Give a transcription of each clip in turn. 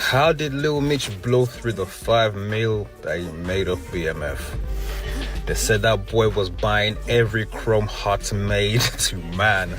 How did Lil Meech blow through the 5 mil that he made off BMF? They said that boy was buying every chrome heart made to man.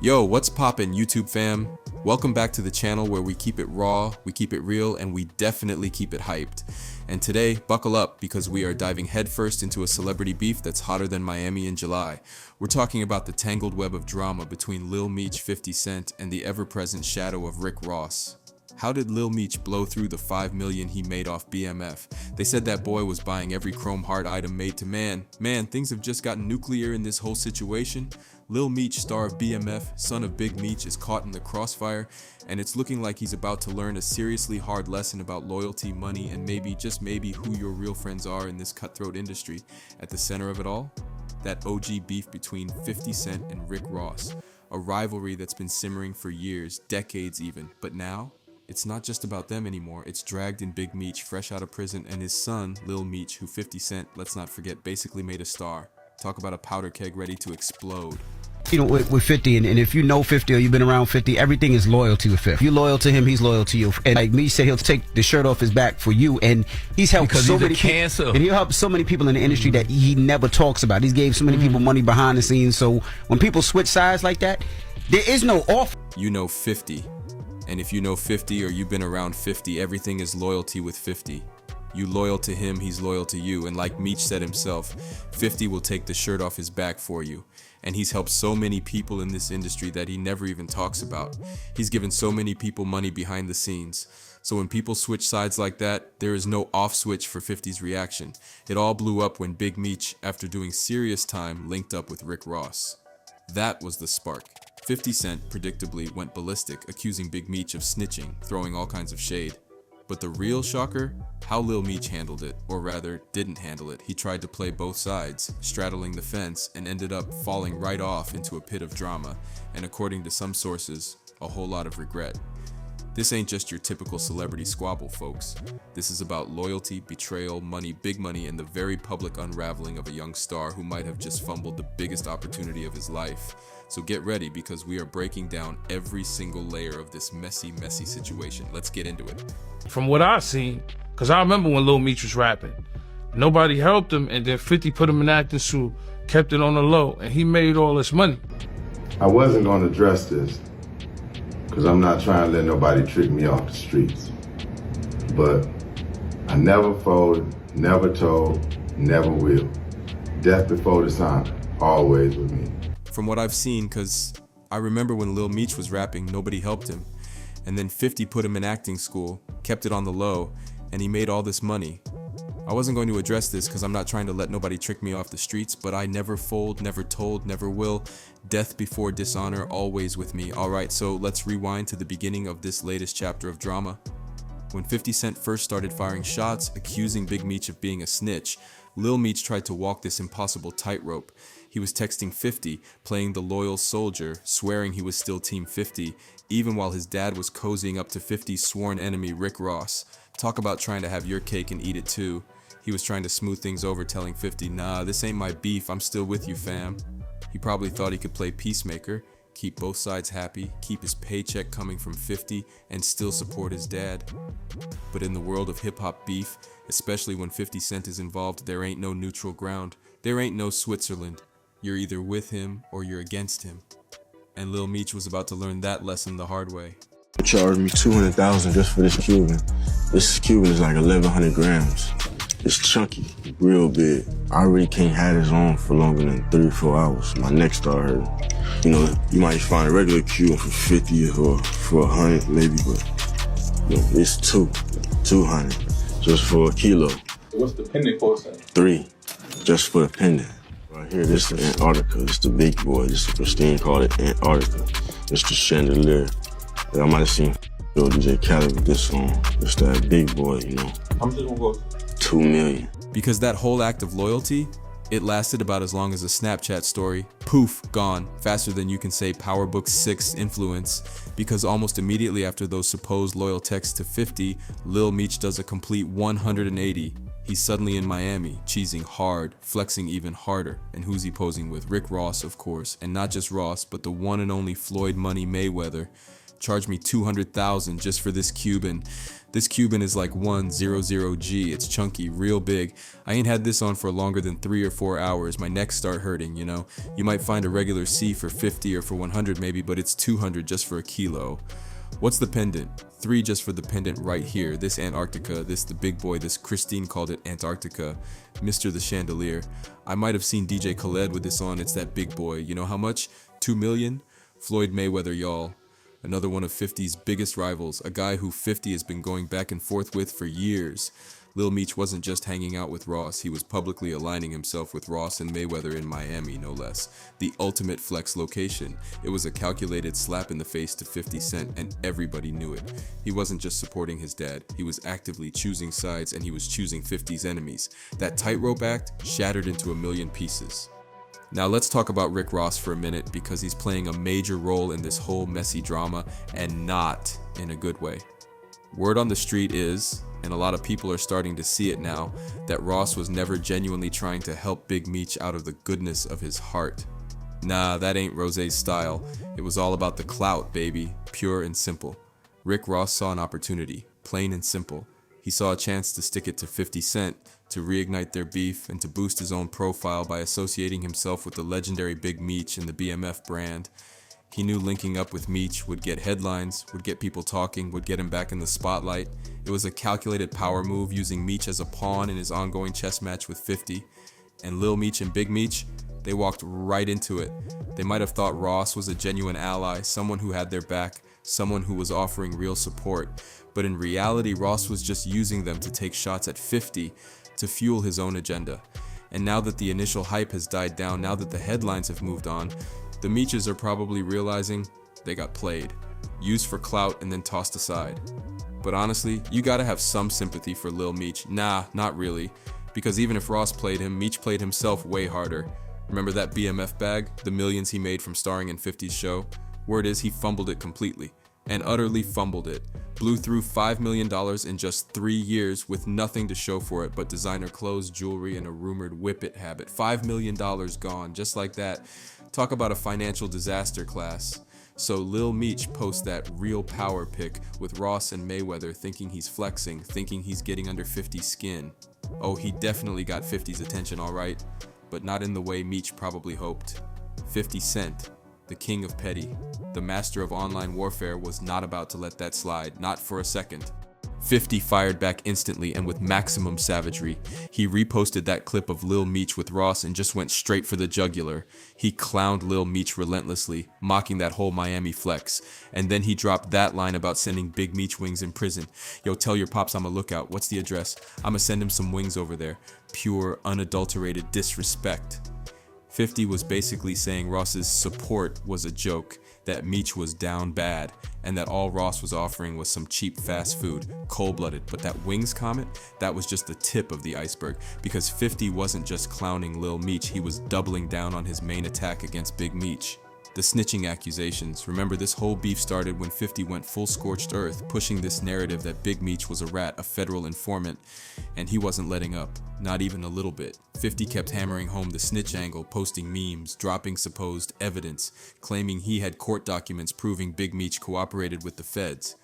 Yo, what's poppin', YouTube fam? Welcome back to the channel where we keep it raw, we keep it real, and we definitely keep it hyped. And today, buckle up because we are diving headfirst into a celebrity beef that's hotter than Miami in July. We're talking about the tangled web of drama between Lil Meech, 50 Cent, and the ever-present shadow of Rick Ross. How did Lil Meech blow through the 5 million he made off BMF? They said that boy was buying every chrome heart item made to man. Man, things have just gotten nuclear in this whole situation. Lil Meech, star of BMF, son of Big Meech, is caught in the crossfire, and it's looking like he's about to learn a seriously hard lesson about loyalty, money, and maybe, just maybe, who your real friends are in this cutthroat industry. At the center of it all, that OG beef between 50 Cent and Rick Ross, a rivalry that's been simmering for years, decades even, but now, it's not just about them anymore. It's dragged in Big Meech, fresh out of prison, and his son, Lil Meech, who 50 Cent, let's not forget, basically made a star. Talk about a powder keg ready to explode. You know, with 50, and if you know 50 or you've been around 50, everything is loyalty with 50. If you're loyal to him, he's loyal to you. And like Meech said, he'll take the shirt off his back for you, and he's helped so many people. And he'll help so many people in the industry that he never talks about. He's gave so many people money behind the scenes. So when people switch sides like that, there is no off. You know 50. And if you know 50 or you've been around 50, everything is loyalty with 50. You loyal to him, he's loyal to you. And like Meech said himself, 50 will take the shirt off his back for you. And he's helped so many people in this industry that he never even talks about. He's given so many people money behind the scenes. So when people switch sides like that, there is no off switch for 50's reaction. It all blew up when Big Meech, after doing serious time, linked up with Rick Ross. That was the spark. 50 Cent predictably went ballistic, accusing Big Meech of snitching, throwing all kinds of shade. But the real shocker? How Lil Meech handled it, or rather, didn't handle it. He tried to play both sides, straddling the fence, and ended up falling right off into a pit of drama, and according to some sources, a whole lot of regret. This ain't just your typical celebrity squabble, folks. This is about loyalty, betrayal, money, big money, and the very public unraveling of a young star who might have just fumbled the biggest opportunity of his life. So get ready because we are breaking down every single layer of this messy, messy situation. Let's get into it. From what I've seen, because I remember when Lil Meech was rapping, nobody helped him, and then 50 put him in acting school, kept it on the low, and he made all this money. I wasn't going to address this because I'm not trying to let nobody trick me off the streets. But I never folded, never told, never will. Death before dishonor, always with me. From what I've seen, because I remember when Lil Meech was rapping, nobody helped him. And then 50 put him in acting school, kept it on the low, and he made all this money. I wasn't going to address this because I'm not trying to let nobody trick me off the streets, but I never fold, never told, never will. Death before dishonor, always with me. Alright, so let's rewind to the beginning of this latest chapter of drama. When 50 Cent first started firing shots, accusing Big Meech of being a snitch, Lil Meech tried to walk this impossible tightrope. He was texting 50, playing the loyal soldier, swearing he was still Team 50, even while his dad was cozying up to 50's sworn enemy Rick Ross. Talk about trying to have your cake and eat it too. He was trying to smooth things over, telling 50, nah, this ain't my beef, I'm still with you, fam. He probably thought he could play peacemaker, keep both sides happy, keep his paycheck coming from 50, and still support his dad. But in the world of hip-hop beef, especially when 50 Cent is involved, there ain't no neutral ground. There ain't no Switzerland. You're either with him or you're against him. And Lil Meech was about to learn that lesson the hard way. They charged me $200,000 just for this Cuban. This Cuban is like 1,100 grams. It's chunky, real big. I really can't have this on for longer than 3 or 4 hours. My neck started hurting. You know, you might find a regular Cuban for 50 or for 100 maybe, but you know, it's 200 just for a kilo. What's the pendant cost? 3, just for the pendant. Right here, this is Antarctica. This the big boy. This is Christine called it Antarctica. This the chandelier. I might have seen DJ Khaled with this song. It's that big boy, you know. How much is it gonna cost? 2 million. Because that whole act of loyalty, it lasted about as long as a Snapchat story. Poof, gone, faster than you can say PowerBook 6 influence. Because almost immediately after those supposed loyal texts to 50, Lil Meech does a complete 180. He's suddenly in Miami, cheesing hard, flexing even harder. And who's he posing with? Rick Ross, of course. And not just Ross, but the one and only Floyd Money Mayweather. Charged me $200,000 just for this Cuban. This Cuban is like 100G. It's chunky, real big. I ain't had this on for longer than 3 or 4 hours. My neck start hurting, you know. You might find a regular C for 50 or for 100 maybe, but it's 200 just for a kilo. What's the pendant? 3 just for the pendant right here. This Antarctica, this the big boy, this Christine called it Antarctica. Mr. the Chandelier. I might have seen DJ Khaled with this on. It's that big boy. You know how much? 2 million? Floyd Mayweather, y'all. Another one of 50's biggest rivals, a guy who 50 has been going back and forth with for years. Lil Meech wasn't just hanging out with Ross, he was publicly aligning himself with Ross and Mayweather in Miami, no less. The ultimate flex location. It was a calculated slap in the face to 50 Cent, and everybody knew it. He wasn't just supporting his dad, he was actively choosing sides, and he was choosing 50's enemies. That tightrope act shattered into a million pieces. Now let's talk about Rick Ross for a minute, because he's playing a major role in this whole messy drama, and not in a good way. Word on the street is, and a lot of people are starting to see it now, that Ross was never genuinely trying to help Big Meech out of the goodness of his heart. Nah, that ain't Rose's style. It was all about the clout, baby, pure and simple. Rick Ross saw an opportunity, plain and simple. He saw a chance to stick it to 50 Cent, to reignite their beef, and to boost his own profile by associating himself with the legendary Big Meech and the BMF brand. He knew linking up with Meech would get headlines, would get people talking, would get him back in the spotlight. It was a calculated power move, using Meech as a pawn in his ongoing chess match with 50. And Lil Meech and Big Meech, they walked right into it. They might have thought Ross was a genuine ally, someone who had their back, someone who was offering real support. But in reality, Ross was just using them to take shots at 50 to fuel his own agenda. And now that the initial hype has died down, now that the headlines have moved on, the Meeches are probably realizing they got played, used for clout and then tossed aside. But honestly, you gotta have some sympathy for Lil Meech. Nah, not really. Because even if Ross played him, Meech played himself way harder. Remember that BMF bag? The millions he made from starring in 50's show? Word is he fumbled it completely. And utterly fumbled it. Blew through $5 million in just 3 years with nothing to show for it but designer clothes, jewelry, and a rumored whip it habit. $5 million gone, just like that. Talk about a financial disaster, class. So Lil Meech posts that real power pic with Ross and Mayweather, thinking he's flexing, thinking he's getting under 50's skin. Oh, he definitely got 50's attention, alright, but not in the way Meech probably hoped. 50 Cent, the king of petty, the master of online warfare, was not about to let that slide, not for a second. 50 fired back instantly and with maximum savagery. He reposted that clip of Lil Meech with Ross and just went straight for the jugular. He clowned Lil Meech relentlessly, mocking that whole Miami flex. And then he dropped that line about sending Big Meech wings in prison. Yo, tell your pops I'm a lookout. What's the address? I'ma send him some wings over there. Pure, unadulterated disrespect. 50 was basically saying Ross's support was a joke, that Meech was down bad, and that all Ross was offering was some cheap fast food, cold-blooded. But that wings comment, that was just the tip of the iceberg, because 50 wasn't just clowning Lil Meech, he was doubling down on his main attack against Big Meech. The snitching accusations. Remember, this whole beef started when 50 went full scorched earth, pushing this narrative that Big Meech was a rat, a federal informant, and he wasn't letting up, not even a little bit. 50 kept hammering home the snitch angle, posting memes, dropping supposed evidence, claiming he had court documents proving Big Meech cooperated with the feds.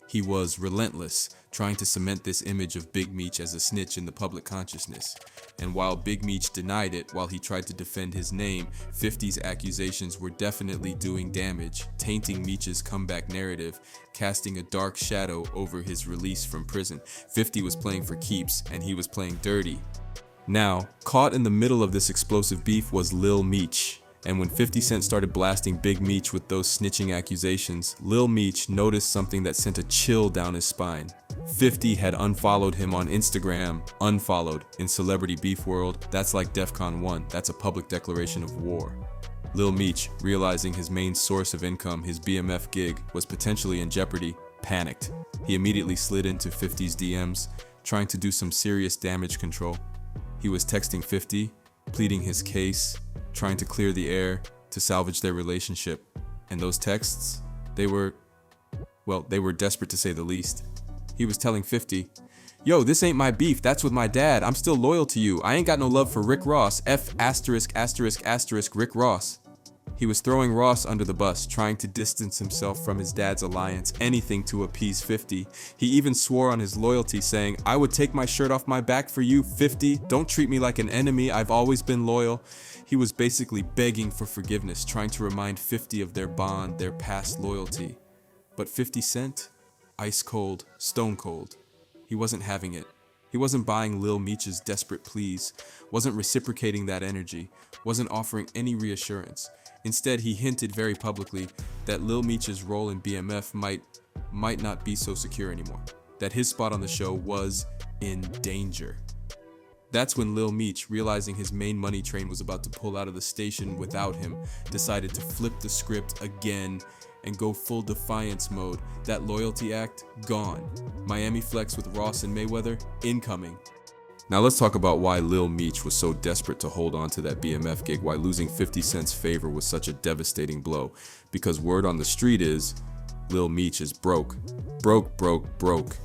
He was relentless, trying to cement this image of Big Meech as a snitch in the public consciousness. And while Big Meech denied it, while he tried to defend his name, 50's accusations were definitely doing damage, tainting Meech's comeback narrative, casting a dark shadow over his release from prison. 50 was playing for keeps, and he was playing dirty. Now, caught in the middle of this explosive beef was Lil Meech. And when 50 Cent started blasting Big Meech with those snitching accusations, Lil Meech noticed something that sent a chill down his spine. 50 had unfollowed him on Instagram. Unfollowed. In celebrity beef world, that's like DEFCON 1. That's a public declaration of war. Lil Meech, realizing his main source of income, his BMF gig, was potentially in jeopardy, panicked. He immediately slid into 50's DMs, trying to do some serious damage control. He was texting 50, pleading his case, trying to clear the air to salvage their relationship. And those texts, they were desperate to say the least. He was telling 50, Yo, this ain't my beef, that's with my dad. I'm still loyal to you. I ain't got no love for Rick Ross. F*** Rick Ross. He was throwing Ross under the bus, trying to distance himself from his dad's alliance, anything to appease 50. He even swore on his loyalty, saying, I would take my shirt off my back for you, 50. Don't treat me like an enemy, I've always been loyal. He was basically begging for forgiveness, trying to remind 50 of their bond, their past loyalty. But 50 Cent? Ice cold, stone cold. He wasn't having it. He wasn't buying Lil Meech's desperate pleas, wasn't reciprocating that energy, wasn't offering any reassurance. Instead, he hinted very publicly that Lil Meech's role in BMF might not be so secure anymore, that his spot on the show was in danger. That's when Lil Meech, realizing his main money train was about to pull out of the station without him, decided to flip the script again and go full defiance mode. That loyalty act, gone. Miami flex with Ross and Mayweather, incoming. Now let's talk about why Lil Meech was so desperate to hold on to that BMF gig, why losing 50 Cent's favor was such a devastating blow. Because word on the street is, Lil Meech is broke. Broke.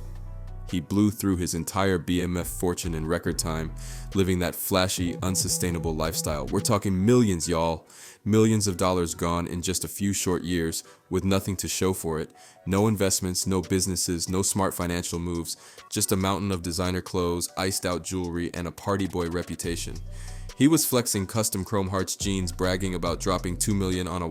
He blew through his entire BMF fortune in record time, living that flashy, unsustainable lifestyle. We're talking millions, y'all. Millions of dollars gone in just a few short years, with nothing to show for it. No investments, no businesses, no smart financial moves, just a mountain of designer clothes, iced out jewelry, and a party boy reputation. He was flexing custom Chrome Hearts jeans, bragging about dropping $2 million on a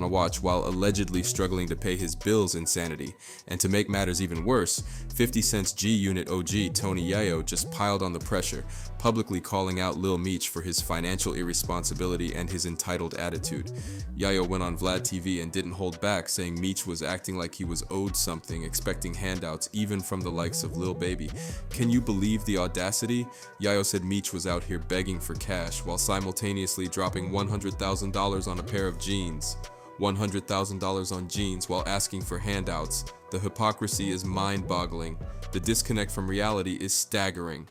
watch, while allegedly struggling to pay his bills. Insanity. And to make matters even worse, 50 Cent's G-Unit OG, Tony Yayo, just piled on the pressure, publicly calling out Lil Meech for his financial irresponsibility and his entitled attitude. Yayo went on Vlad TV and didn't hold back, saying Meech was acting like he was owed something, expecting handouts even from the likes of Lil Baby. Can you believe the audacity? Yayo said Meech was out here begging for cash while simultaneously dropping $100,000 on a pair of jeans. $100,000 on jeans while asking for handouts. The hypocrisy is mind-boggling. The disconnect from reality is staggering.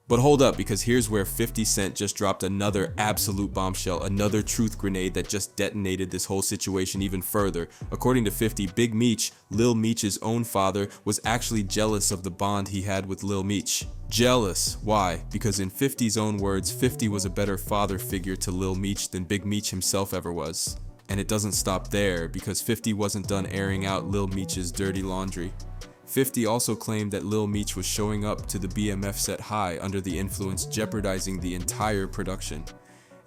But hold up, because here's where 50 Cent just dropped another absolute bombshell, another truth grenade that just detonated this whole situation even further. According to 50, Big Meech, Lil Meech's own father, was actually jealous of the bond he had with Lil Meech. Jealous. Why? Because in 50's own words, 50 was a better father figure to Lil Meech than Big Meech himself ever was. And it doesn't stop there, because 50 wasn't done airing out Lil Meech's dirty laundry. 50 also claimed that Lil Meech was showing up to the BMF set high under the influence, jeopardizing the entire production,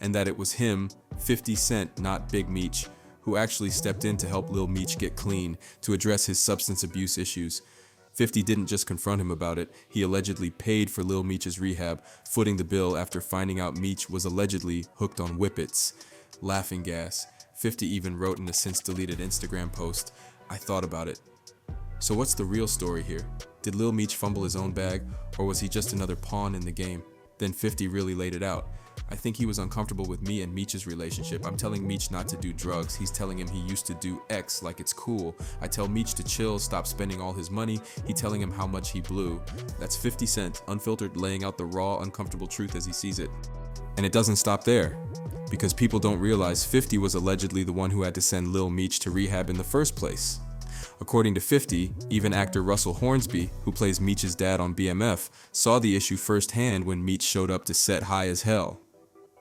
and that it was him, 50 Cent, not Big Meech, who actually stepped in to help Lil Meech get clean, to address his substance abuse issues. 50 didn't just confront him about it, he allegedly paid for Lil Meech's rehab, footing the bill after finding out Meech was allegedly hooked on whippets. Laughing gas. 50 even wrote in a since deleted Instagram post, "I thought about it." So what's the real story here? Did Lil Meech fumble his own bag, or was he just another pawn in the game? Then 50 really laid it out. I think he was uncomfortable with me and Meech's relationship. I'm telling Meech not to do drugs. He's telling him he used to do X like it's cool. I tell Meech to chill, stop spending all his money. He telling him how much he blew. That's 50 Cent, unfiltered, laying out the raw, uncomfortable truth as he sees it. And it doesn't stop there, because people don't realize 50 was allegedly the one who had to send Lil Meech to rehab in the first place. According to 50, even actor Russell Hornsby, who plays Meech's dad on BMF, saw the issue firsthand when Meech showed up to set high as hell.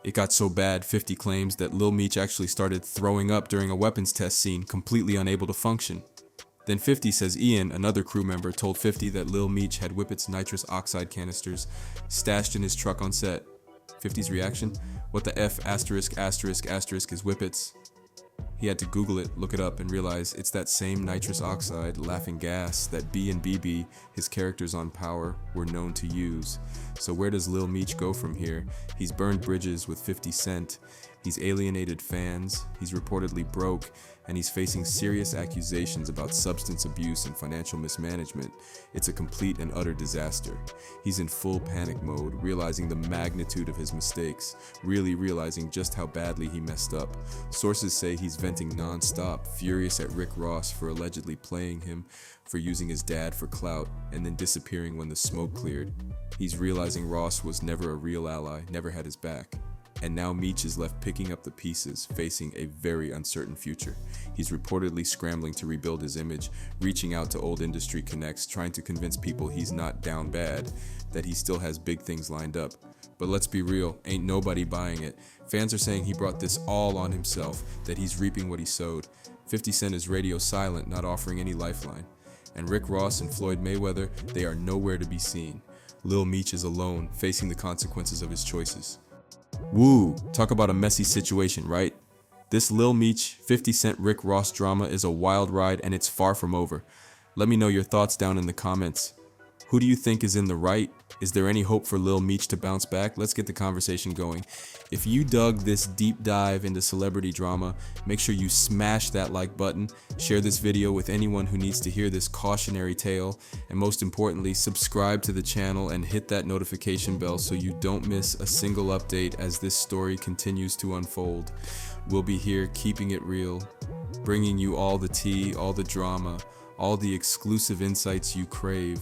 It got so bad, 50 claims, that Lil Meech actually started throwing up during a weapons test scene, completely unable to function. Then 50 says Ian, another crew member, told 50 that Lil Meech had Whippet's nitrous oxide canisters stashed in his truck on set. 50's reaction? What the F *** is Whippets? He had to Google it, look it up, and realize it's that same nitrous oxide, laughing gas, that B and BB, his characters on Power, were known to use. So where does Lil Meech go from here? He's burned bridges with 50 Cent, he's alienated fans, he's reportedly broke, and he's facing serious accusations about substance abuse and financial mismanagement. It's a complete and utter disaster. He's in full panic mode, realizing the magnitude of his mistakes, really realizing just how badly he messed up. Sources say he's venting non-stop, furious at Rick Ross for allegedly playing him, for using his dad for clout, and then disappearing when the smoke cleared. He's realizing Ross was never a real ally, never had his back. and now Meech is left picking up the pieces, facing a very uncertain future. He's reportedly scrambling to rebuild his image, reaching out to old industry connects, trying to convince people he's not down bad, that he still has big things lined up. But let's be real, ain't nobody buying it. Fans are saying he brought this all on himself, that he's reaping what he sowed. 50 Cent is radio silent, not offering any lifeline. And Rick Ross and Floyd Mayweather, they are nowhere to be seen. Lil Meech is alone, facing the consequences of his choices. Woo, talk about a messy situation, right? This Lil Meech, 50 Cent Rick Ross drama is a wild ride and it's far from over. Let me know your thoughts down in the comments. Who do you think is in the right? Is there any hope for Lil Meech to bounce back? Let's get the conversation going. If you dug this deep dive into celebrity drama, make sure you smash that like button, share this video with anyone who needs to hear this cautionary tale, and most importantly, subscribe to the channel and hit that notification bell so you don't miss a single update as this story continues to unfold. We'll be here keeping it real, bringing you all the tea, all the drama, all the exclusive insights you crave.